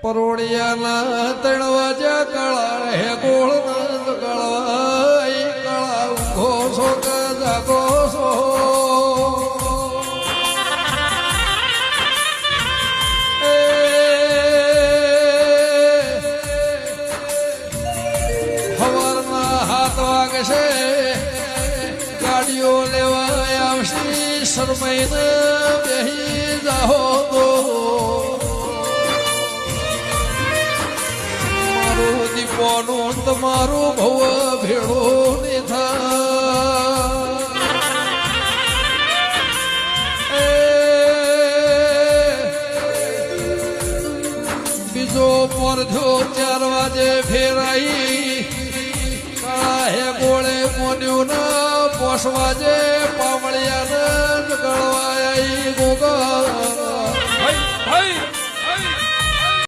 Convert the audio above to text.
પરોડિયાના ત્રણ વાજા કળા હે ગોળ નંદ કળવાઈ કળા ઘોષો કે જાગો સો સવારના 7 વાગશે ગાડીઓ લેવા આવશે શરમાઈને બેહી જાઓ તો દીપોનું તમારું ભવ ભેળું ને બીજો પરધો 4 વાજે ફેરાઈ કાળા હે ગોળે મોન્યું ના 5 વાજે પામળિયા ને ગળવાઈ ગોગા